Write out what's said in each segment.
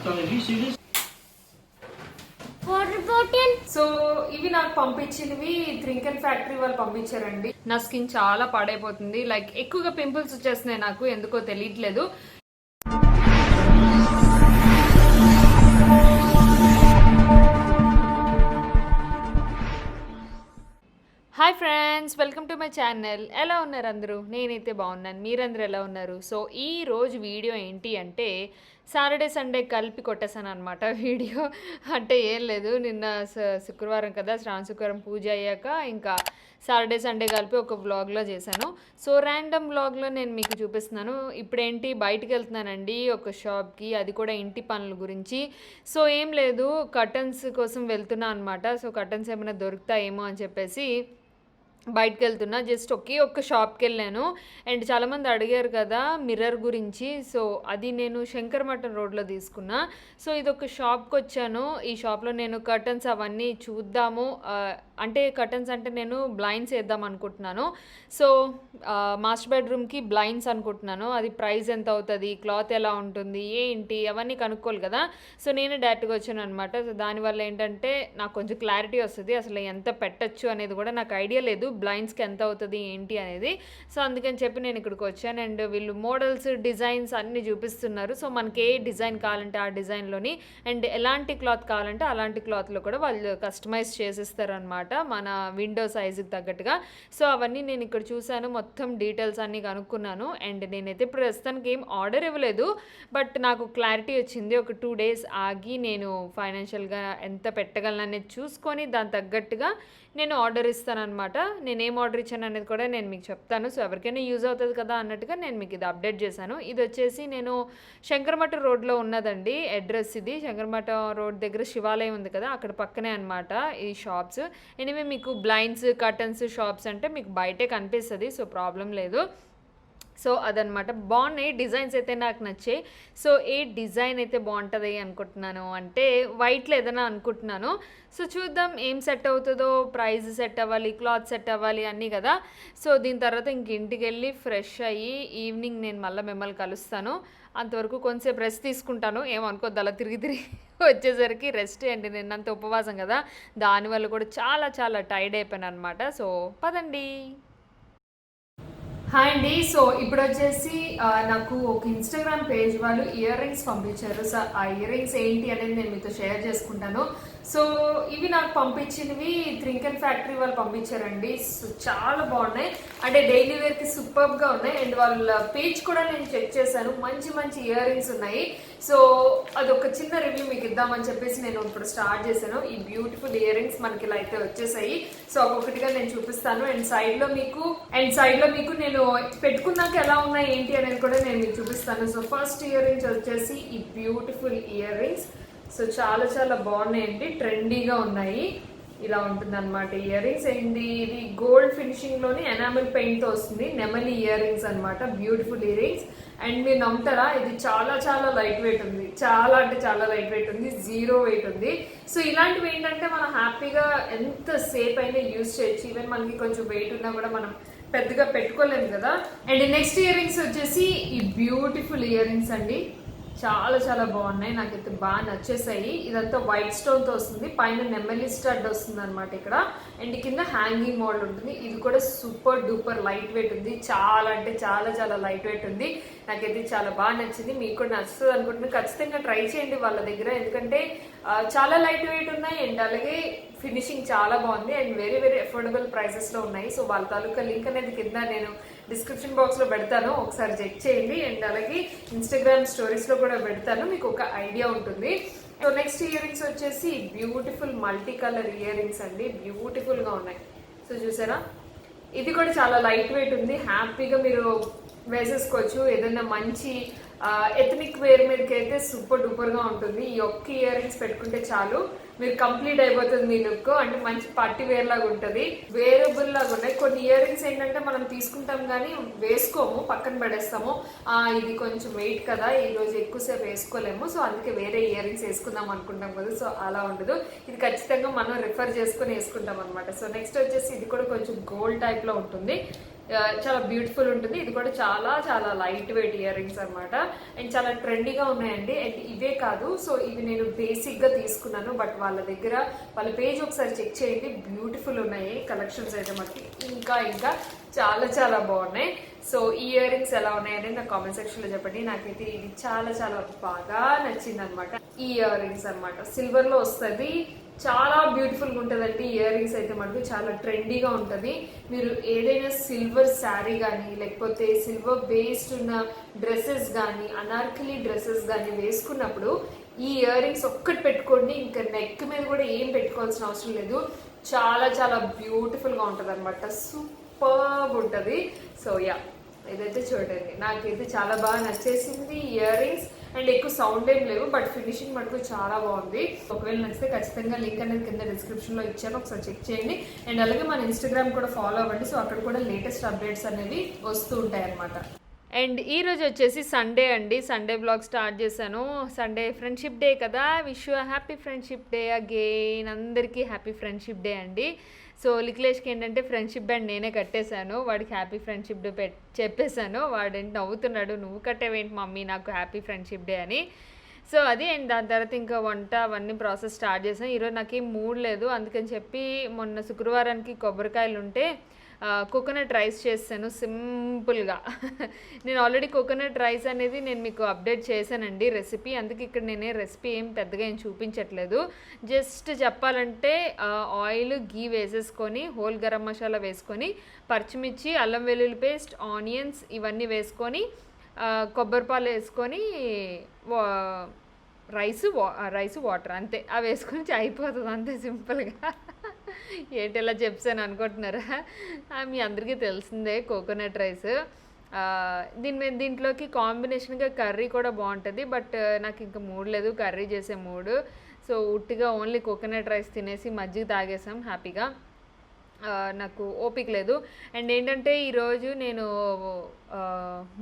Water bottle. So ఇవి నాకు పంపించినవి think factory వాళ్ళు పంపించారండి. నా స్కిన్ చాలా పాడైపోతుంది, లైక్ ఎక్కువగా పింపుల్స్ వచ్చేస్తున్నాయి, నాకు ఎందుకో తెలియట్లేదు. Hi friends, welcome to my channel. ఎలా ఉన్నారు అందరూ? నేనైతే బాగున్నాను, మీరందరూ ఎలా ఉన్నారు? సో ఈ రోజు వీడియో ఏంటి అంటే సాటర్డే సండే కలిపి కొట్టేశాను అనమాట. వీడియో అంటే ఏం లేదు, నిన్న శుక్రవారం కదా, శ్రావణ శుక్రవారం పూజ అయ్యాక ఇంకా సాటర్డే సండే కలిపి ఒక వ్లాగ్లో చేశాను. సో ర్యాండమ్ వ్లాగ్లో నేను మీకు చూపిస్తున్నాను. ఇప్పుడేంటి బయటికి వెళ్తున్నానండి ఒక షాప్కి, అది కూడా ఇంటి పనుల గురించి. సో ఏం లేదు, కర్టన్స్ కోసం వెళ్తున్నా అనమాట. సో కర్టన్స్ ఏమైనా దొరుకుతాయేమో అని చెప్పేసి బయటకు వెళ్తున్నా. జస్ట్ ఒక్క షాప్కి వెళ్ళాను. అండ్ చాలామంది అడిగారు కదా మిర్రర్ గురించి. సో అది నేను శంకర్ మఠం రోడ్లో తీసుకున్నా. సో ఇది ఒక షాప్కి వచ్చాను. ఈ షాప్లో నేను కర్టన్స్ అవన్నీ చూద్దాము, అంటే కర్టన్స్ అంటే నేను బ్లైండ్స్ వేద్దాం అనుకుంటున్నాను. సో మాస్టర్ బెడ్రూమ్కి బ్లైండ్స్ అనుకుంటున్నాను. అది ప్రైస్ ఎంత అవుతుంది, క్లాత్ ఎలా ఉంటుంది, ఏంటి అవన్నీ కనుక్కోవాలి కదా. సో నేను డైరెక్ట్గా వచ్చాను అనమాట. సో దానివల్ల ఏంటంటే నాకు కొంచెం క్లారిటీ వస్తుంది, అసలు ఎంత పెట్టచ్చు అనేది కూడా నాకు ఐడియా లేదు, బ్లైండ్స్కి ఎంత అవుతుంది ఏంటి అనేది. సో అందుకని చెప్పి నేను ఇక్కడికి వచ్చాను. అండ్ వీళ్ళు మోడల్స్, డిజైన్స్ అన్నీ చూపిస్తున్నారు. సో మనకి ఏ డిజైన్ కావాలంటే ఆ డిజైన్లోని, అండ్ ఎలాంటి క్లాత్ కావాలంటే అలాంటి క్లాత్లో కూడా వాళ్ళు కస్టమైజ్ చేసిస్తారు అనమాట, మన విండో సైజుకి తగ్గట్టుగా. సో అవన్నీ నేను ఇక్కడ చూశాను, మొత్తం డీటెయిల్స్ అన్నీ కనుక్కున్నాను. అండ్ నేనైతే ప్రస్తుతానికి ఏం ఆర్డర్ ఇవ్వలేదు, బట్ నాకు క్లారిటీ వచ్చింది. ఒక 2 days ఆగి నేను ఫైనాన్షియల్గా ఎంత పెట్టగలను అనేది చూసుకొని దాని తగ్గట్టుగా నేను ఆర్డర్ ఇస్తానమాట. నేనేం ఆర్డర్ ఇచ్చాను అనేది కూడా నేను మీకు చెప్తాను. సో ఎవరికైనా యూజ్ అవుతుంది కదా అన్నట్టుగా నేను మీకు ఇది అప్డేట్ చేశాను. ఇది వచ్చేసి నేను శంకరమఠం రోడ్లో ఉన్నదండి అడ్రస్. ఇది శంకరమఠం రోడ్ దగ్గర శివాలయం ఉంది కదా, అక్కడ పక్కనే అనమాట ఈ షాప్స్. ఎనివే మీకు బ్లైండ్స్, కర్టన్స్ షాప్స్ అంటే మీకు బయటే కనిపిస్తుంది, సో ప్రాబ్లం లేదు. సో అదనమాట, బాగున్నాయి డిజైన్స్ అయితే నాకు నచ్చాయి. సో ఏ డిజైన్ అయితే బాగుంటుంది అనుకుంటున్నాను అంటే వైట్లో ఏదైనా అనుకుంటున్నాను. సో చూద్దాం ఏం సెట్ అవుతుందో, ప్రైస్ సెట్ అవ్వాలి, క్లాత్ సెట్ అవ్వాలి అన్నీ కదా. సో దీని తర్వాత ఇంక ఇంటికి వెళ్ళి ఫ్రెష్ అయ్యి ఈవినింగ్ నేను మళ్ళీ మిమ్మల్ని కలుస్తాను. అంతవరకు కొంచెంసేపు రెస్ట్ తీసుకుంటాను, ఏమనుకోద్దు అలా తిరిగి వచ్చేసరికి రెస్ట్. అండి నిన్నంత ఉపవాసం కదా, దానివల్ల కూడా చాలా చాలా టైర్డ్ అయిపోయాను అనమాట. సో పదండి. హాయ్ అండి. సో ఇప్పుడు వచ్చేసి నాకు ఒక ఇన్స్టాగ్రామ్ పేజ్ వాళ్ళు ఇయర్ రింగ్స్ పంపించారు. సో ఆ ఇయర్ రింగ్స్ ఏంటి అనేది నేను మీతో షేర్ చేసుకుంటాను. సో ఇవి నాకు పంపించినవి థింక్ ఫ్యాక్టరీ వాళ్ళు పంపించారండి. సో చాలా బాగున్నాయి, అంటే డైలీ వేర్కి సూపర్గా ఉన్నాయి. అండ్ వాళ్ళ పేజ్ కూడా నేను చెక్ చేశాను, మంచి మంచి ఇయర్ రింగ్స్ ఉన్నాయి. సో అదొక చిన్న రివ్యూ మీకు ఇద్దామని చెప్పేసి నేను ఇప్పుడు స్టార్ట్ చేశాను. ఈ బ్యూటిఫుల్ ఇయర్ రింగ్స్ మనకి ఇలా అయితే వచ్చేసాయి. సో ఒక్కొక్కటిగా నేను చూపిస్తాను. అండ్ సైడ్ లో మీకు నేను పెట్టుకున్నాక ఎలా ఉన్నాయి ఏంటి అనేది కూడా నేను మీకు చూపిస్తాను. సో ఫస్ట్ ఇయర్ రింగ్స్ వచ్చేసి ఈ బ్యూటిఫుల్ ఇయర్ రింగ్స్. సో చాలా చాలా బాగున్నాయండి, ట్రెండీగా ఉన్నాయి. ఇలా ఉంటుంది అనమాట ఇయర్ రింగ్స్. ఏంటి ఇది గోల్డ్ ఫినిషింగ్ లోని ఎనామిల్ పెయింట్ తో వస్తుంది, నెమలి ఇయర్ రింగ్స్ అనమాట, బ్యూటిఫుల్ ఇయర్ రింగ్స్. అండ్ మీరు నమ్ముతారా, ఇది చాలా చాలా లైట్ వెయిట్ ఉంది, చాలా అంటే చాలా లైట్ వెయిట్ ఉంది, 0 weight ఉంది. సో ఇలాంటివి ఏంటంటే మనం హ్యాపీగా ఎంత సేఫ్ అయినా యూజ్ చేయొచ్చు. ఈవెన్ మనకి కొంచెం వెయిట్ ఉన్నా కూడా మనం పెద్దగా పెట్టుకోలేము కదా. అండ్ నెక్స్ట్ ఇయర్ రింగ్స్ వచ్చేసి ఈ బ్యూటిఫుల్ ఇయర్ రింగ్స్ అండి, చాలా చాలా బాగున్నాయి, నాకైతే బాగా నచ్చేసాయి. ఇదంతా వైట్ స్టోన్ తో వస్తుంది, పైన నెమలి స్టడ్ వస్తుంది అనమాట ఇక్కడ. అండ్ కింద హ్యాంగింగ్ మోడల్ ఉంటుంది. ఇది కూడా సూపర్ డూపర్ లైట్ వెయిట్ ఉంది, చాలా అంటే చాలా చాలా లైట్ వెయిట్ ఉంది. నాకైతే చాలా బాగా నచ్చింది, మీకు కూడా నచ్చుతుంది అనుకుంటున్నాను. ఖచ్చితంగా ట్రై చేయండి వాళ్ళ దగ్గర, ఎందుకంటే చాలా లైట్ వెయిట్ ఉన్నాయి. అండ్ అలాగే ఫినిషింగ్ చాలా బాగుంది. అండ్ వెరీ వెరీ అఫోర్డబుల్ ప్రైసెస్లో ఉన్నాయి. సో వాళ్ళ తాలూకా లింక్ అనేది కింద నేను డిస్క్రిప్షన్ బాక్స్లో పెడతాను, ఒకసారి చెక్ చేయండి. అండ్ అలాగే ఇన్స్టాగ్రామ్ స్టోరీస్లో కూడా పెడతాను, మీకు ఒక ఐడియా ఉంటుంది. సో నెక్స్ట్ ఇయర్ రింగ్స్ వచ్చేసి beautiful multi colour ear rings అండి, బ్యూటిఫుల్గా ఉన్నాయి. సో చూసారా, ఇది కూడా చాలా లైట్ వెయిట్ ఉంది, హ్యాపీగా మీరు వేసేసుకోవచ్చు. ఏదైనా మంచి ఎథనిక్ వేర్ మీదకి అయితే సూపర్ డూపర్గా ఉంటుంది. ఈ ఒక్క ఇయర్ రింగ్స్ పెట్టుకుంటే చాలు, మీరు కంప్లీట్ అయిపోతుంది మీ లుక్. అంటే మంచి పార్టీ వేర్ లాగా ఉంటుంది, వేరబుల్ లాగా ఉన్నాయి. కొన్ని ఇయర్ రింగ్స్ ఏంటంటే మనం తీసుకుంటాం కానీ వేసుకోము, పక్కన పడేస్తాము. ఇది కొంచెం వెయిట్ కదా, ఈ రోజు ఎక్కువసేపు వేసుకోలేము, సో అందుకే వేరే ఇయర్ రింగ్స్ వేసుకుందాం అనుకుంటాం కదా. సో అలా ఉండదు, ఇది ఖచ్చితంగా మనం రిఫర్ చేసుకుని వేసుకుంటాం అనమాట. సో నెక్స్ట్ వచ్చేసి ఇది కూడా కొంచెం గోల్డ్ టైప్ లో ఉంటుంది. చాలా బ్యూటిఫుల్ ఉంటుంది. ఇది కూడా చాలా చాలా లైట్ వెయిట్ ఇయర్ రింగ్స్ అనమాట. అండ్ చాలా ట్రెండీగా ఉన్నాయండి. అండ్ ఇవే కాదు, సో ఇవి నేను బేసిక్గా తీసుకున్నాను, బట్ వాళ్ళ పేజ్ ఒకసారి చెక్ చేయండి, బ్యూటిఫుల్ ఉన్నాయి కలెక్షన్స్ అయితే మనకి. ఇంకా ఇంకా చాలా చాలా బాగున్నాయి. సో ఈ ఇయర్ రింగ్స్ ఎలా ఉన్నాయని నాకు కామెంట్ సెక్షన్లో చెప్పండి. నాకైతే ఇది చాలా చాలా బాగా నచ్చింది అనమాట. ఈ ఇయర్ రింగ్స్ అనమాట సిల్వర్లో వస్తుంది, చాలా బ్యూటిఫుల్గా ఉంటుందండి. ఇయర్ రింగ్స్ అయితే మనకు చాలా ట్రెండీగా ఉంటుంది. మీరు ఏదైనా సిల్వర్ శారీ కానీ లేకపోతే సిల్వర్ బేస్డ్ ఉన్న డ్రెస్సెస్ కానీ అనార్కలి డ్రెస్సెస్ కానీ వేసుకున్నప్పుడు ఈ ఇయర్ రింగ్స్ ఒక్కటి పెట్టుకోండి, ఇంకా నెక్ మీద కూడా ఏం పెట్టుకోవాల్సిన అవసరం లేదు. చాలా చాలా బ్యూటిఫుల్గా ఉంటుంది అనమాట, సూపర్ ఉంటుంది. సో యా, ఇదైతే చూడండి, నాకైతే చాలా బాగా నచ్చేసింది ఇయర్ రింగ్స్. అండ్ ఎక్కువ సౌండ్ ఏం లేవు, బట్ ఫినిషింగ్ మటుకు చాలా బాగుంది. ఒకవేళ నచ్చితే ఖచ్చితంగా లింక్ అనేది కింద డిస్క్రిప్షన్లో ఇచ్చాను, ఒకసారి చెక్ చేయండి. అండ్ అలాగే మన ఇన్స్టాగ్రామ్ కూడా ఫాలో అవ్వండి, సో అక్కడ కూడా లేటెస్ట్ అప్డేట్స్ అనేవి వస్తూ ఉంటాయి అన్నమాట. అండ్ ఈరోజు వచ్చేసి సండే అండి, సండే బ్లాగ్ స్టార్ట్ చేశాను. సండే ఫ్రెండ్షిప్ డే కదా, wish you happy friendship day again. అందరికీ హ్యాపీ ఫ్రెండ్షిప్ డే అండి. సో లిక్లేష్కి ఏంటంటే ఫ్రెండ్షిప్ బ్యాండ్ నేనే కట్టేశాను, వాడికి హ్యాపీ ఫ్రెండ్షిప్ డే చెప్పేశాను. వాడేంటి నవ్వుతున్నాడు, నువ్వు కట్టేవేంటి మమ్మీ నాకు హ్యాపీ ఫ్రెండ్షిప్ డే అని. సో అది. అండ్ దాని తర్వాత ఇంకా వంట అవన్నీ ప్రాసెస్ స్టార్ట్ చేసాను. ఈరోజు నాకేం మూడ్ లేదు, అందుకని చెప్పి మొన్న శుక్రవారానికి కొబ్బరికాయలు ఉంటే కోకోనట్ రైస్ చేస్తాను సింపుల్గా. నేను ఆల్రెడీ కోకోనట్ రైస్ అనేది నేను మీకు అప్డేట్ చేశానండి రెసిపీ, అందుకే ఇక్కడ నేనే రెసిపీ ఏం పెద్దగా ఏం చూపించట్లేదు. జస్ట్ చెప్పాలంటే ఆయిల్ గీ వేసేసుకొని హోల్ గరం మసాలా వేసుకొని పచ్చిమిర్చి అల్లం వెల్లుల్లి పేస్ట్ ఆనియన్స్ ఇవన్నీ వేసుకొని కొబ్బరిపాలు వేసుకొని రైస్ వాటర్ అంతే, అవి వేసుకొని అయిపోతుంది అంతే సింపుల్గా. ఏంటి ఇలా చెప్పాను అనుకుంటున్నారా? మీ అందరికీ తెలిసిందే కోకోనట్ రైస్. దీంట్లోకి కాంబినేషన్గా కర్రీ కూడా బాగుంటుంది, బట్ నాకు ఇంకా మూడ్ లేదు కర్రీ చేసే మూడ్. సో ఉట్టిగా ఓన్లీ కోకోనట్ రైస్ తినేసి మజ్జిగ తాగేసాం హ్యాపీగా. నాకు ఓపిక లేదు. అండ్ ఏంటంటే ఈరోజు నేను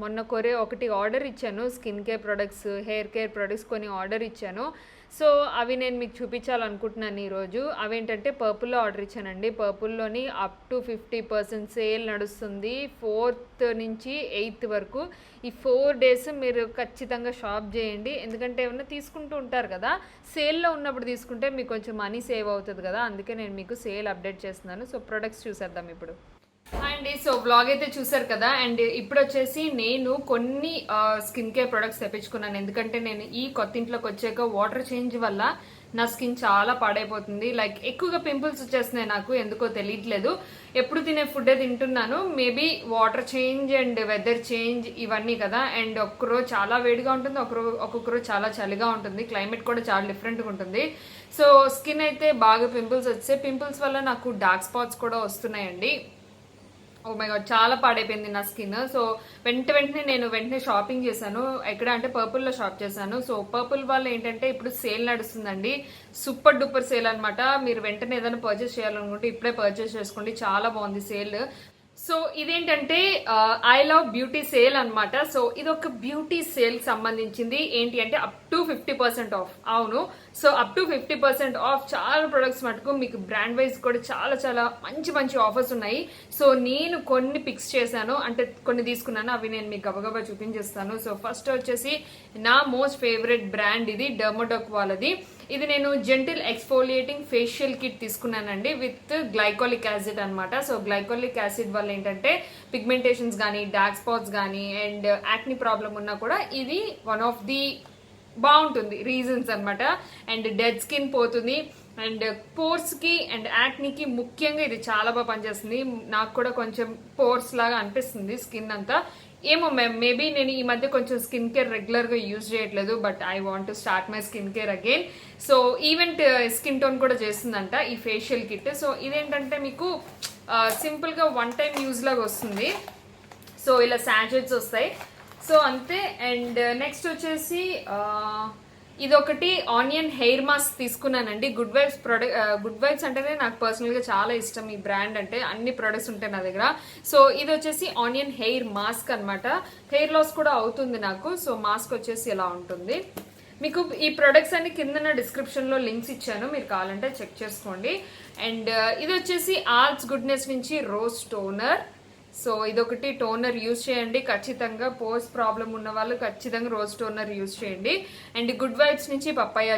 మొన్న ఒకటి ఆర్డర్ ఇచ్చాను, skin care products hair care products కొన్ని ఆర్డర్ ఇచ్చాను. సో అవి నేను మీకు చూపించాలనుకుంటున్నాను ఈరోజు. అవేంటంటే పర్పుల్లో ఆర్డర్ ఇచ్చానండి. పర్పుల్లోని అప్ టు 50% సేల్ నడుస్తుంది 4th నుంచి 8th వరకు. ఈ 4 days మీరు ఖచ్చితంగా షాప్ చేయండి, ఎందుకంటే ఏమన్నా తీసుకుంటూ ఉంటారు కదా, సేల్లో ఉన్నప్పుడు తీసుకుంటే మీకు కొంచెం మనీ సేవ్ అవుతుంది కదా, అందుకే నేను మీకు సేల్ అప్డేట్ చేస్తున్నాను. సో ప్రొడక్ట్స్ చూసేద్దాం ఇప్పుడు. అండి, సో బ్లాగ్ అయితే చూసారు కదా. అండ్ ఇప్పుడు వచ్చేసి నేను కొన్ని స్కిన్ కేర్ ప్రొడక్ట్స్ తెప్పించుకున్నాను, ఎందుకంటే నేను ఈ కొత్త ఇంట్లోకి వచ్చాక వాటర్ చేంజ్ వల్ల నా స్కిన్ చాలా పాడైపోతుంది. లైక్ ఎక్కువగా పింపుల్స్ వచ్చేస్తున్నాయి, నాకు ఎందుకో తెలియట్లేదు. ఎప్పుడు తినే ఫుడ్డే తింటున్నాను, maybe water change and weather change ఇవన్నీ కదా. అండ్ ఒక్కరోజు చాలా వేడిగా ఉంటుంది, ఒక్కొక్క రోజు చాలా చలిగా ఉంటుంది, క్లైమేట్ కూడా చాలా డిఫరెంట్గా ఉంటుంది. సో స్కిన్ అయితే బాగా పింపుల్స్ వచ్చాయి. పింపుల్స్ వల్ల నాకు డార్క్ స్పాట్స్ కూడా వస్తున్నాయండి. ఓ మై గాడ్, చాలా పాడైపోయింది నా స్కిన్. సో వెంటనే షాపింగ్ చేశాను. ఎక్కడ అంటే పర్పుల్లో షాప్ చేశాను. సో పర్పుల్ వాళ్ళు ఏంటంటే ఇప్పుడు సేల్ నడుస్తుందండి, సూపర్ డూపర్ సేల్ అనమాట. మీరు వెంటనే ఏదైనా పర్చేస్ చేయాలనుకుంటే ఇప్పుడే పర్చేస్ చేసుకోండి, చాలా బాగుంది సేల్. సో ఇదేంటంటే ఐ లవ్ బ్యూటీ సేల్ అనమాట. సో ఇది ఒక బ్యూటీ సేల్ సంబంధించింది. ఏంటి అంటే అప్ టు 50% ఆఫ్. అవును, సో అప్ టు 50% ఆఫ్ చాలా ప్రొడక్ట్స్ మటుకు మీకు బ్రాండ్ వైజ్ కూడా చాలా చాలా మంచి ఆఫర్స్ ఉన్నాయి. సో నేను కొన్ని పిక్స్ చేశాను, అంటే కొన్ని తీసుకున్నాను, అవి నేను మీకు గబగబా చూపించేస్తాను. సో ఫస్ట్ వచ్చేసి నా మోస్ట్ ఫేవరెట్ బ్రాండ్ ఇది డర్మోడాక్ వాళ్ళది. ఇది నేను జెంటిల్ ఎక్స్ఫోలియేటింగ్ ఫేషియల్ కిట్ తీసుకున్నానండి విత్ గ్లైకోలిక్ యాసిడ్ అనమాట. సో గ్లైకోలిక్ యాసిడ్ వల్ల ఏంటంటే పిగ్మెంటేషన్స్ కానీ డార్క్ స్పాట్స్ కానీ అండ్ యాక్ని ప్రాబ్లం ఉన్నా కూడా ఇది వన్ ఆఫ్ ది బాగుంటుంది రీజన్స్ అనమాట. అండ్ డెడ్ స్కిన్ పోతుంది, అండ్ పోర్స్కి అండ్ యాక్నీకి ముఖ్యంగా ఇది చాలా బాగా పనిచేస్తుంది. నాకు కూడా కొంచెం పోర్స్ లాగా అనిపిస్తుంది స్కిన్ అంతా. ఏమో మేబీ నేను ఈ మధ్య కొంచెం స్కిన్ కేర్ రెగ్యులర్గా యూజ్ చేయట్లేదు, but I want to start my skin care again. So event skin tone కూడా చేస్తుందంట ఈ ఫేషియల్ కిట్. సో ఇదేంటంటే మీకు సింపుల్గా 1 time యూజ్ లాగా వస్తుంది. సో ఇలా శాచెట్స్ వస్తాయి, సో అంతే. అండ్ నెక్స్ట్ వచ్చేసి ఇదొకటి ఆనియన్ హెయిర్ మాస్క్ తీసుకున్నానండి. గుడ్ వైబ్స్ అంటేనే నాకు పర్సనల్గా చాలా ఇష్టం, ఈ బ్రాండ్ అంటే అన్ని ప్రొడక్ట్స్ ఉంటాయి నా దగ్గర. సో ఇది వచ్చేసి ఆనియన్ హెయిర్ మాస్క్ అనమాట. హెయిర్ లాస్ కూడా అవుతుంది నాకు. సో మాస్క్ వచ్చేసి ఇలా ఉంటుంది. మీకు ఈ ప్రొడక్ట్స్ అన్ని కింద డిస్క్రిప్షన్లో లింక్స్ ఇచ్చాను, మీరు కావాలంటే చెక్ చేసుకోండి. అండ్ ఇది వచ్చేసి ఆల్స్ గుడ్నెస్ నుంచి రోజ్ టోనర్. సో ఇదొకటి టోనర్ యూజ్ చేయండి ఖచ్చితంగా. పోస్ట్ ప్రాబ్లం ఉన్న వాళ్ళు ఖచ్చితంగా రోజ్ టోనర్ యూజ్ చేయండి. అండ్ గుడ్ వైబ్స్ నుంచి పపాయా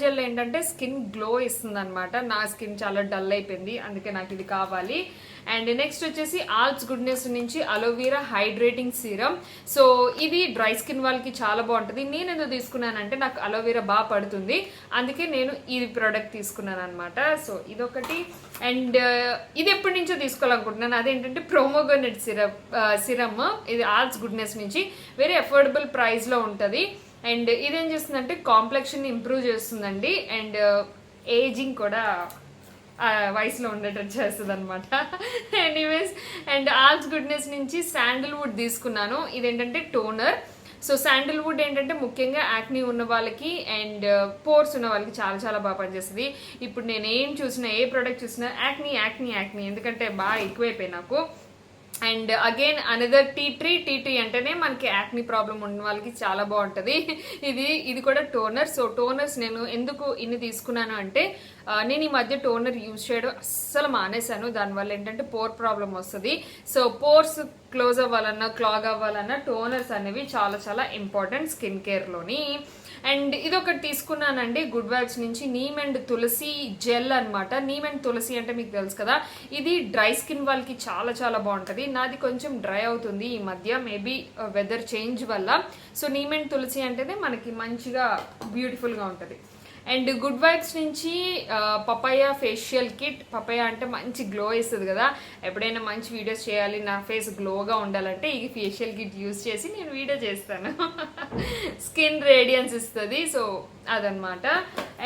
జెల్ ఏంటంటే స్కిన్ గ్లో ఇస్తుంది అనమాట. నా స్కిన్ చాలా డల్ అయిపోయింది, అందుకే నాకు ఇది కావాలి. అండ్ నెక్స్ట్ వచ్చేసి ఆల్స్ గుడ్నెస్ నుంచి అలోవెరా హైడ్రేటింగ్ సీరం. సో ఇది డ్రై స్కిన్ వాళ్ళకి చాలా బాగుంటుంది. నేను ఎందుకు తీసుకున్నానంటే నాకు అలోవెరా బాగా పడుతుంది, అందుకే నేను ఈ ప్రోడక్ట్ తీసుకున్నాను అనమాట. సో ఇదొకటి. అండ్ ఇది ఎప్పటి నుంచో తీసుకోవాలనుకుంటున్నాను, అదేంటంటే ప్రోమోగోనెట్ సిరమ్. ఇది ఆల్స్ గుడ్నెస్ నుంచి వెరీ అఫోర్డబుల్ ప్రైస్లో ఉంటుంది. అండ్ ఇదేం చేస్తుందంటే కాంప్లెక్షన్ ఇంప్రూవ్ చేస్తుందండి. అండ్ ఏజింగ్ కూడా వయసులో ఉండేటట్టు చేస్తుంది అనమాట. ఎనీవేస్, అండ్ ఆల్స్ గుడ్నెస్ నుంచి శాండిల్వుడ్ తీసుకున్నాను. ఇదేంటంటే టోనర్. సో శాండిల్వుడ్ ఏంటంటే ముఖ్యంగా యాక్నీ ఉన్న వాళ్ళకి అండ్ పోర్స్ ఉన్న వాళ్ళకి చాలా చాలా బాగా పనిచేస్తుంది. ఇప్పుడు నేను ఏం చూసినా, ఏ ప్రోడక్ట్ చూసినా యాక్నీ, ఎందుకంటే బాగా ఎక్కువైపోయి నాకు. And again another tea tree అంటేనే మనకి యాక్నీ ప్రాబ్లం ఉన్న వాళ్ళకి చాలా బాగుంటుంది. ఇది కూడా టోనర్. సో టోనర్స్ నేను ఎందుకు ఇన్ని తీసుకున్నాను అంటే నేను ఈ మధ్య టోనర్ యూజ్ చేయడం అస్సలు మానేశాను. దానివల్ల ఏంటంటే పోర్ ప్రాబ్లం వస్తుంది. సో పోర్స్ క్లోజ్ అవ్వాలన్నా క్లాగ్ అవ్వాలన్నా టోనర్స్ అనేవి చాలా చాలా ఇంపార్టెంట్ స్కిన్ కేర్లోని. అండ్ ఇది ఒకటి తీసుకున్నానండి గుడ్ వైబ్స్ నుంచి, నీమ్ అండ్ తులసి జెల్ అనమాట. నీమ్ అండ్ తులసి అంటే మీకు తెలుసు కదా, ఇది డ్రై స్కిన్ వాళ్ళకి చాలా చాలా బాగుంటుంది. నాది కొంచెం డ్రై అవుతుంది ఈ మధ్య, మేబీ వెదర్ చేంజ్ వల్ల. సో నీమ్ అండ్ తులసి అంటేనే మనకి మంచిగా బ్యూటిఫుల్గా ఉంటుంది. అండ్ గుడ్ వైబ్స్ నుంచి పపాయా ఫేషియల్ కిట్. పపాయా అంటే మంచి గ్లో ఇస్తుంది కదా, ఎప్పుడైనా మంచి వీడియోస్ చేయాలి, నా ఫేస్ గ్లోగా ఉండాలంటే ఈ ఫేషియల్ కిట్ యూజ్ చేసి నేను వీడియో చేస్తాను. స్కిన్ రేడియన్స్ ఇస్తుంది. సో అదనమాట.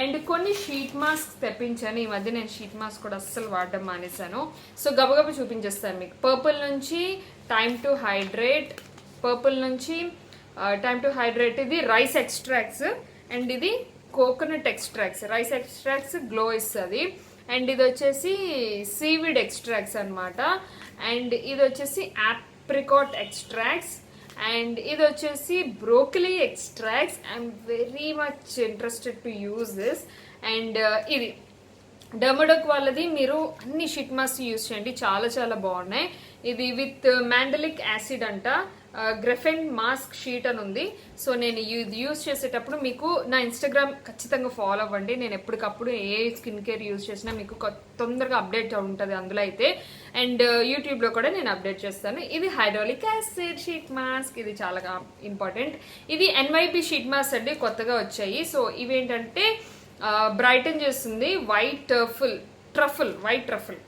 అండ్ కొన్ని షీట్ మాస్క్ తెప్పించాను ఈ మధ్య. నేను షీట్ మాస్క్ కూడా అస్సలు వాడడం మానేశాను. సో గబగబా చూపించేస్తాను మీకు. పర్పుల్ నుంచి టైమ్ టు హైడ్రేట్, ఇది రైస్ ఎక్స్ట్రాక్ట్స్. అండ్ ఇది coconut extracts. Rice extracts glow ఇస్తుంది. అండ్ ఇది వచ్చేసి సీవిడ్ ఎక్స్ట్రాక్ట్స్ అనమాట. అండ్ ఇది వచ్చేసి ఆప్రికాట్ ఎక్స్ట్రాక్ట్స్. అండ్ ఇది వచ్చేసి broccoli extracts. I'm very much interested to use this. And ఇది డర్మడోక్ వాళ్ళది. మీరు అన్ని షీట్ మాస్క్ యూజ్ చేయండి, చాలా చాలా బాగున్నాయి. ఇది విత్ మ్యాండలిక్ యాసిడ్ అంట. గ్రెఫెన్ మాస్క్ షీట్ అని ఉంది. సో నేను ఇది యూజ్ చేసేటప్పుడు మీకు నా ఇన్స్టాగ్రామ్ ఖచ్చితంగా ఫాలో అవ్వండి. నేను ఎప్పటికప్పుడు ఏ స్కిన్ కేర్ యూజ్ చేసినా మీకు తొందరగా అప్డేట్ ఉంటుంది అందులో అయితే. అండ్ యూట్యూబ్లో కూడా నేను అప్డేట్ చేస్తాను. ఇది హైడ్రాలిక్ యాసిడ్ షీట్ మాస్క్, ఇది చాలా ఇంపార్టెంట్. ఇది ఎన్వైపి షీట్ మాస్క్ అండి, కొత్తగా వచ్చాయి. సో ఇవేంటంటే బ్రైటన్ చేస్తుంది. White truffle.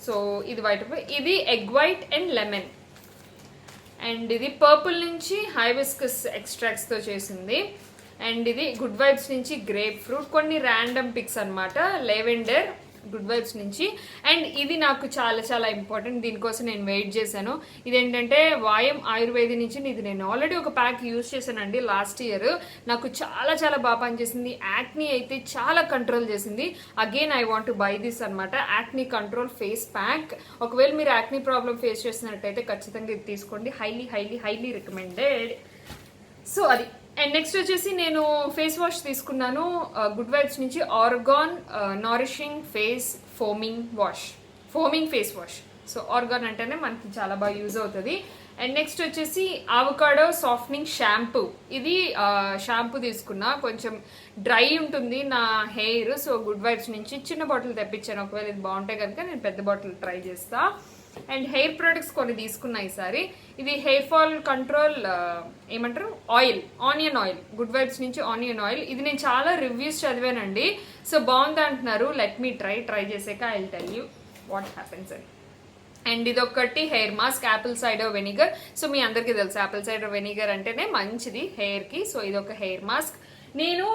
సో ఇది వైట్, ఇది egg white and lemon. And ఇది పర్పుల్ నుంచి హైబిస్కస్ ఎక్స్ట్రాక్ట్స్తో చేసింది. అండ్ ఇది గుడ్ వైబ్స్ నుంచి గ్రేప్ ఫ్రూట్. కొన్ని ర్యాండమ్ పిక్స్ అనమాట. లెవెండర్ గుడ్ వైబ్స్ నుంచి. అండ్ ఇది నాకు చాలా చాలా ఇంపార్టెంట్, దీనికోసం నేను వెయిట్ చేశాను. ఇదేంటంటే వాయం ఆయుర్వేది నుంచి. ఇది నేను ఆల్రెడీ ఒక ప్యాక్ యూజ్ చేశానండి లాస్ట్ ఇయర్. నాకు చాలా చాలా బాగా పనిచేసింది. యాక్నీ అయితే చాలా కంట్రోల్ చేసింది. Again I want to buy this అనమాట, యాక్నీ కంట్రోల్ ఫేస్ ప్యాక్. ఒకవేళ మీరు యాక్నీ ప్రాబ్లం ఫేస్ చేస్తున్నట్టయితే ఖచ్చితంగా ఇది తీసుకోండి. Highly recommended. సో అది. అండ్ నెక్స్ట్ వచ్చేసి నేను ఫేస్ వాష్ తీసుకున్నాను గుడ్ వైబ్స్ నుంచి, organ nourishing face foaming face wash. So organ అంటేనే మనకి చాలా బాగా యూజ్ అవుతుంది. అండ్ నెక్స్ట్ వచ్చేసి అవకాడో సాఫ్టనింగ్ షాంపూ. ఇది షాంపూ తీసుకున్నా, కొంచెం డ్రై ఉంటుంది నా హెయిర్. సో గుడ్ వైబ్స్ నుంచి చిన్న బాటిల్ తెప్పించాను. ఒకవేళ ఇది బాగుంటే కనుక నేను పెద్ద బాటిల్ ట్రై చేస్తా. అండ్ హెయిర్ ప్రొడక్ట్స్ కొన్ని తీసుకున్నా ఈసారి. ఇది హెయిర్ ఫాల్ కంట్రోల్ ఏమంటారు ఆనియన్ ఆయిల్. గుడ్ వైబ్స్ నుంచి ఆనియన్ ఆయిల్. ఇది నేను చాలా రివ్యూస్ చదివానండి. సో బాగుంది అంటున్నారు. లెట్ మీ ట్రై చేసాక I will tell you what happens అని. అండ్ ఇది ఒకటి hair mask, apple cider vinegar. So మీ అందరికీ తెలుసు యాపిల్ సైడర్ వెనిగర్ అంటేనే మంచిది హెయిర్కి. సో ఇది ఒక హెయిర్ మాస్క్. నేను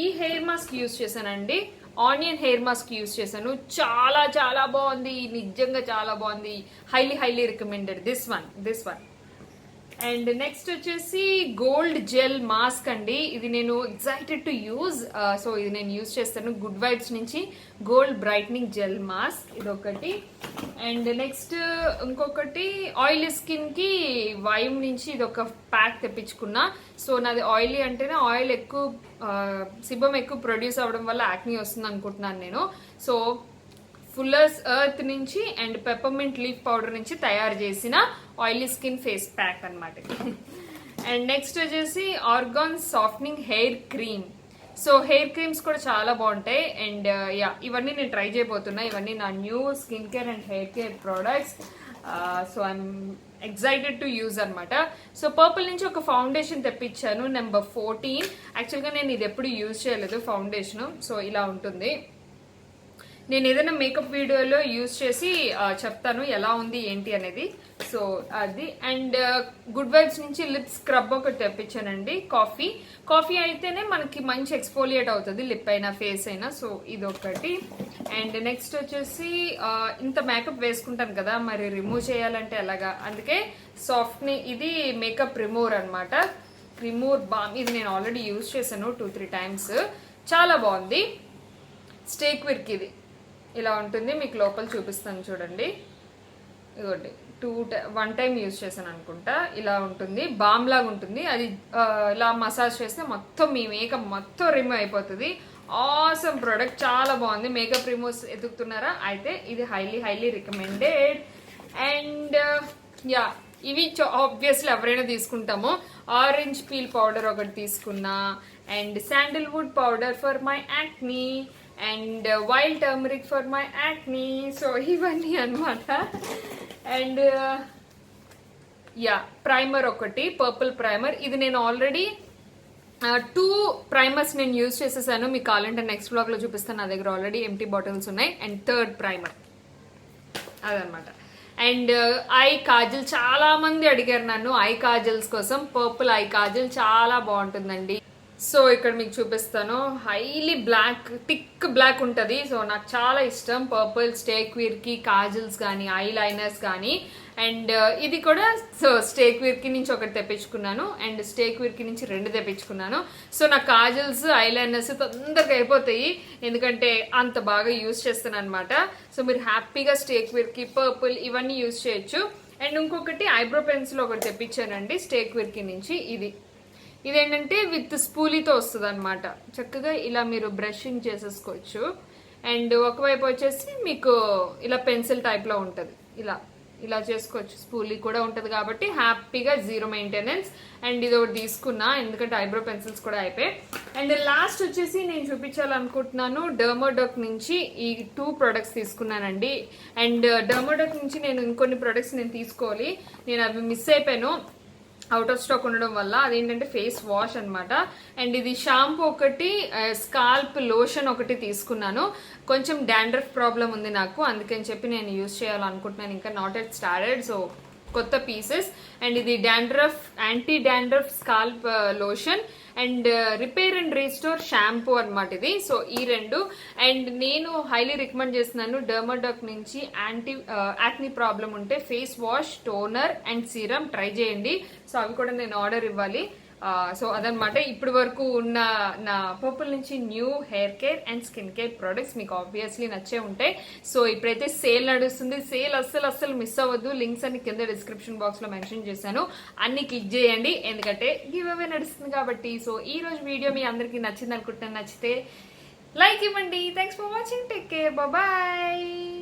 ఈ హెయిర్ మాస్క్ యూజ్ చేశానండి, ఆనియన్ హెయిర్ మాస్క్ యూజ్ చేశాను. చాలా చాలా బాగుంది, నిజంగా చాలా బాగుంది. Highly recommended this one. And next వచ్చేసి గోల్డ్ జెల్ మాస్క్ అండి. ఇది నేను ఎక్సైటెడ్ టు యూజ్. సో ఇది నేను యూజ్ చేస్తాను గుడ్ వైబ్స్ నుంచి, గోల్డ్ బ్రైట్నింగ్ జెల్ మాస్క్. ఇది ఒకటి. అండ్ నెక్స్ట్ ఇంకొకటి ఆయిలీ స్కిన్కి వైమ్ నుంచి ఇది ఒక ప్యాక్ తెప్పించుకున్నా. సో నాది ఆయిలీ అంటేనే ఆయిల్ ఎక్కువ సిబం ఎక్కువ ప్రొడ్యూస్ అవ్వడం వల్ల యాక్నీ వస్తుంది అనుకుంటున్నాను నేను. సో ఫుల్లర్స్ ఎర్త్ నుంచి అండ్ పెప్పర్మెంట్ లీఫ్ పౌడర్ నుంచి తయారు చేసిన ఆయిలీ స్కిన్ ఫేస్ ప్యాక్ అనమాట. అండ్ నెక్స్ట్ వచ్చేసి organ softening hair cream. So hair creams కూడా చాలా బాగుంటాయి. అండ్ యా, ఇవన్నీ నేను ట్రై చేయబోతున్నా. ఇవన్నీ నా new skin care and hair care products. So I'm excited to use అనమాట. సో పర్పుల్ నుంచి ఒక ఫౌండేషన్ తెప్పించాను, నెంబర్ 14. యాక్చువల్గా నేను ఇది ఎప్పుడు యూజ్ చేయలేదు ఫౌండేషన్. సో ఇలా ఉంటుంది. నేను ఏదైనా మేకప్ వీడియోలో యూజ్ చేసి చెప్తాను ఎలా ఉంది ఏంటి అనేది. సో అది. అండ్ గుడ్ వైబ్స్ నుంచి లిప్ స్క్రబ్ ఒకటి తెప్పించానండి. కాఫీ అయితేనే మనకి మంచి ఎక్స్ఫోలియేట్ అవుతుంది లిప్ అయినా ఫేస్ అయినా. సో ఇది ఒకటి. అండ్ నెక్స్ట్ వచ్చేసి ఇంత మేకప్ వేసుకుంటాను కదా, మరి రిమూవ్ చేయాలంటే ఎలాగా, అందుకే ఇది మేకప్ రిమూవర్ అనమాట. Remover balm. ఇది నేను ఆల్రెడీ యూజ్ చేశాను 2-3 టైమ్స్. చాలా బాగుంది. స్టేక్ విర్క్ ఇది ఇలా ఉంటుంది. మీకు లోపల చూపిస్తాను చూడండి. ఇదిగోండి 1 టైం యూజ్ చేశాను అనుకుంటా. ఇలా ఉంటుంది, బామ్ లాగా ఉంటుంది. అది ఇలా మసాజ్ చేస్తే మొత్తం మీ మేకప్ మొత్తం రిమూవ్ అయిపోతుంది. ఆసమ్ ప్రోడక్ట్, చాలా బాగుంది. మేకప్ రిమూవ్స్ ఎదుగుతున్నారా అయితే ఇది హైలీ రికమెండెడ్. అండ్ యా, ఇవి ఆబ్వియస్లీ ఎవరైనా తీసుకుంటాము. ఆరెంజ్ పీల్ పౌడర్ ఒకటి తీసుకున్నా. And Sandalwood powder for my acne and wild turmeric for my acne. So ఇవన్నీ అనమాట. అండ్ యా, ప్రైమర్ ఒకటి, పర్పుల్ ప్రైమర్. ఇది నేను ఆల్రెడీ 2 ప్రైమర్స్ నేను యూజ్ చేసేసాను. మీకు కావాలంటే నెక్స్ట్ బ్లాగ్ లో చూపిస్తాను. నా దగ్గర ఆల్రెడీ ఎంటీ బాటిల్స్ ఉన్నాయి. అండ్ 3rd ప్రైమర్ అదనమాట. అండ్ ఐ కాజల్, చాలా మంది అడిగారు నన్ను ఐ కాజల్స్ కోసం. పర్పుల్ ఐ కాజల్ చాలా బాగుంటుందండి. సో ఇక్కడ మీకు చూపిస్తాను. హైలీ బ్లాక్, థిక్ బ్లాక్ ఉంటుంది. సో నాకు చాలా ఇష్టం పర్పుల్. స్టేక్ వీర్కి కాజల్స్ కానీ ఐ లైనర్స్ కానీ. అండ్ ఇది కూడా సో స్టేక్ వీర్కి నుంచి ఒకటి తెప్పించుకున్నాను అండ్ స్టేక్ వీర్కి నుంచి 2 తెప్పించుకున్నాను. సో నా కాజల్స్ ఐ లైనర్స్ తొందరగా అయిపోతాయి ఎందుకంటే అంత బాగా యూజ్ చేస్తాను అనమాట. సో మీరు హ్యాపీగా స్టేక్ వీర్కి, పర్పుల్ ఇవన్నీ యూజ్ చేయొచ్చు. అండ్ ఇంకొకటి ఐబ్రో పెన్సిల్ ఒకటి తెప్పించానండి స్టేక్ వీర్కి నుంచి. ఇదేంటంటే విత్ స్పూలీతో వస్తుంది అనమాట. చక్కగా ఇలా మీరు బ్రషింగ్ చేసేసుకోవచ్చు. అండ్ ఒకవైపు వచ్చేసి మీకు ఇలా పెన్సిల్ టైప్లో ఉంటుంది. ఇలా చేసుకోవచ్చు. స్పూలీ కూడా ఉంటుంది కాబట్టి హ్యాపీగా 0 మెయింటెనెన్స్. అండ్ ఇది ఒకటి తీసుకున్నా ఎందుకంటే ఐబ్రో పెన్సిల్స్ కూడా అయిపోయాయి. అండ్ లాస్ట్ వచ్చేసి నేను చూపించాలనుకుంటున్నాను డర్మోడాక్ నుంచి ఈ 2 ప్రొడక్ట్స్ తీసుకున్నానండి. అండ్ డర్మోడాక్ నుంచి నేను ఇంకొన్ని ప్రొడక్ట్స్ నేను తీసుకోవాలి, నేను అవి మిస్ అయిపోయాను అవుట్ ఆఫ్ స్టాక్ ఉండడం వల్ల. అదేంటంటే ఫేస్ వాష్ అనమాట. అండ్ ఇది షాంపూ ఒకటి, స్కాల్ప్ లోషన్ ఒకటి తీసుకున్నాను. కొంచెం డాండ్రఫ్ ప్రాబ్లం ఉంది నాకు, అందుకని చెప్పి నేను యూజ్ చేయాలనుకుంటున్నాను. ఇంకా నాట్ ఎట్ స్టార్టెడ్. సో కొత్త పీసెస్. అండ్ ఇది anti dandruff scalp lotion and repair and restore shampoo అనమాట ఇది. సో ఈ 2. అండ్ నేను హైలీ రికమెండ్ చేస్తున్నాను డర్మోడాక్ నుంచి యాక్నీ ప్రాబ్లం ఉంటే face wash, toner and serum try చేయండి. సో అవి కూడా నేను ఆర్డర్ ఇవ్వాలి. సో అదనమాట ఇప్పటి వరకు ఉన్న నా పర్పుల్ నుంచి new hair care and skin care products. మీకు ఆబ్వియస్లీ నచ్చే ఉంటాయి. సో ఇప్పుడైతే సేల్ నడుస్తుంది. సేల్ అస్సలు మిస్ అవ్వద్దు. లింక్స్ అన్ని కింద డిస్క్రిప్షన్ బాక్స్ లో మెన్షన్ చేశాను, అన్ని క్లిక్ చేయండి ఎందుకంటే గివ్ అవే నడుస్తుంది కాబట్టి. సో ఈ రోజు వీడియో మీ అందరికీ నచ్చింది అనుకుంటున్నాను. నచ్చితే లైక్ ఇవ్వండి. Thanks for watching. Take care. Bye.